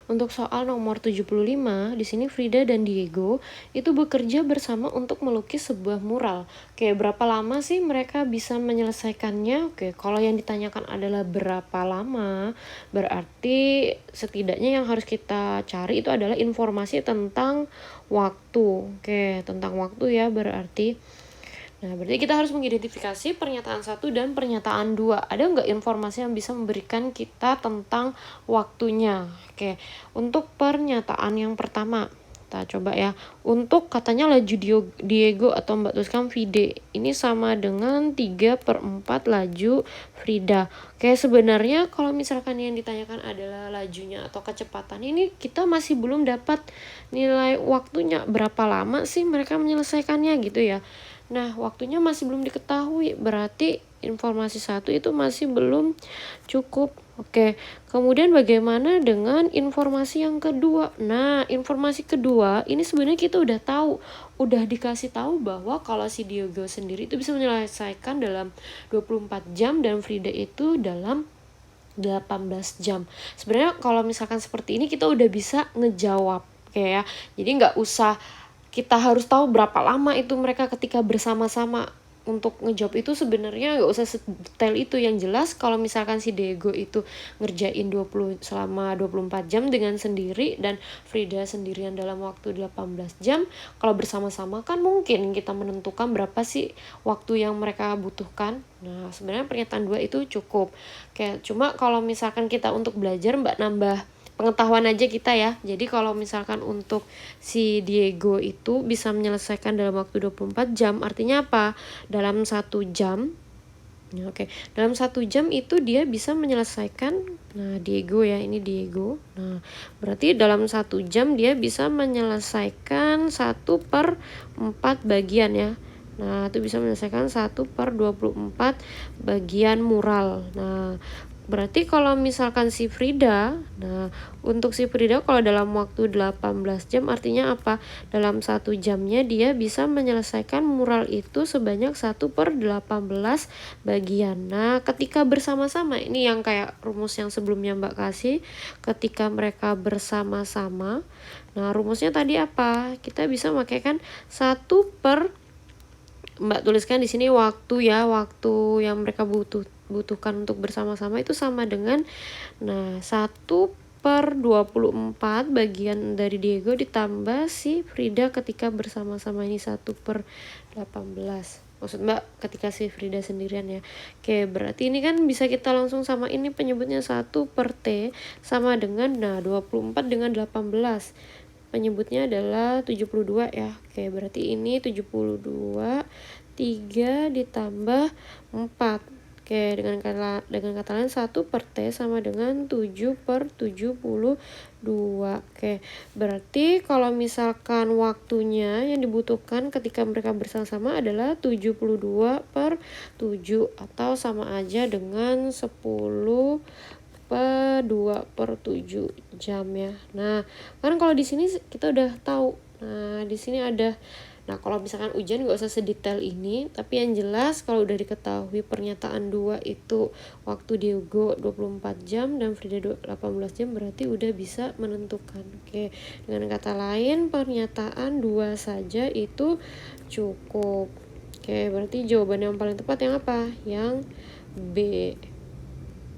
Untuk soal nomor 75, di sini Frida dan Diego itu bekerja bersama untuk melukis sebuah mural. Oke, berapa lama sih mereka bisa menyelesaikannya? Oke, kalau yang ditanyakan adalah berapa lama, berarti setidaknya yang harus kita cari itu adalah informasi tentang waktu. Oke, tentang waktu ya berarti. Nah, berarti kita harus mengidentifikasi pernyataan 1 dan pernyataan 2. Ada nggak informasi yang bisa memberikan kita tentang waktunya? Oke, untuk pernyataan yang pertama, kita coba ya. Untuk katanya laju Diego atau Mbak tuliskan Vide, ini sama dengan 3/4 laju Frida. Oke, sebenarnya kalau misalkan yang ditanyakan adalah lajunya atau kecepatan, ini kita masih belum dapat nilai waktunya. Berapa lama sih mereka menyelesaikannya gitu ya. Nah, waktunya masih belum diketahui, berarti informasi 1 itu masih belum cukup. Oke, kemudian bagaimana dengan informasi yang kedua? Nah, informasi kedua ini sebenarnya kita udah dikasih tahu bahwa kalau si Diego sendiri itu bisa menyelesaikan dalam 24 jam dan Frida itu dalam 18 jam. Sebenarnya kalau misalkan seperti ini kita udah bisa ngejawab, kayak ya. Jadi nggak usah kita harus tahu berapa lama itu mereka ketika bersama-sama. Untuk ngejawab itu sebenarnya nggak usah sedetail itu. Yang jelas kalau misalkan si Diego itu ngerjain selama 24 jam dengan sendiri dan Frida sendirian dalam waktu 18 jam, kalau bersama-sama kan mungkin kita menentukan berapa sih waktu yang mereka butuhkan. Nah, sebenarnya pernyataan 2 itu cukup. Kayak cuma kalau misalkan kita untuk belajar Mbak nambah pengetahuan aja kita ya. Jadi kalau misalkan untuk si Diego itu bisa menyelesaikan dalam waktu 24 jam, artinya apa? Dalam 1 jam. Oke, dalam 1 jam itu dia bisa menyelesaikan, nah Diego ya, ini Diego. Nah, berarti dalam 1 jam dia bisa menyelesaikan 1/4 bagian ya. Nah, itu bisa menyelesaikan 1/24 bagian mural. Nah, berarti kalau misalkan si Frida, nah untuk si Frida kalau dalam waktu 18 jam artinya apa? Dalam 1 jamnya dia bisa menyelesaikan mural itu sebanyak 1/18 bagian. Nah, ketika bersama-sama, ini yang kayak rumus yang sebelumnya Mbak kasih, ketika mereka bersama-sama, nah rumusnya tadi apa? Kita bisa makaikan 1 per, Mbak tuliskan di sini waktu ya, waktu yang mereka butuhkan untuk bersama-sama itu sama dengan 1/24 bagian dari Diego ditambah si Frida ketika bersama-sama, ini 1/18. Maksud Mbak ketika si Frida sendirian ya. Oke, berarti ini kan bisa kita langsung sama ini penyebutnya 1/T sama dengan 24 dengan 18. Penyebutnya adalah 72 ya. Oke, berarti ini 72, 3 ditambah 4. Oke, dengan kata lain 1/T sama dengan 7/72. Oke, berarti kalau misalkan waktunya yang dibutuhkan ketika mereka bersama-sama adalah 72/7 atau sama aja dengan 2/7 jam ya. Nah, kan kalau di sini kita udah tahu. Nah, di sini ada. Nah, kalau misalkan ujian nggak usah sedetail ini, tapi yang jelas kalau udah diketahui pernyataan 2 itu waktu Diego 24 jam dan Frida 18 jam, berarti udah bisa menentukan. Oke, dengan kata lain pernyataan 2 saja itu cukup. Oke, berarti jawaban yang paling tepat yang apa? Yang B.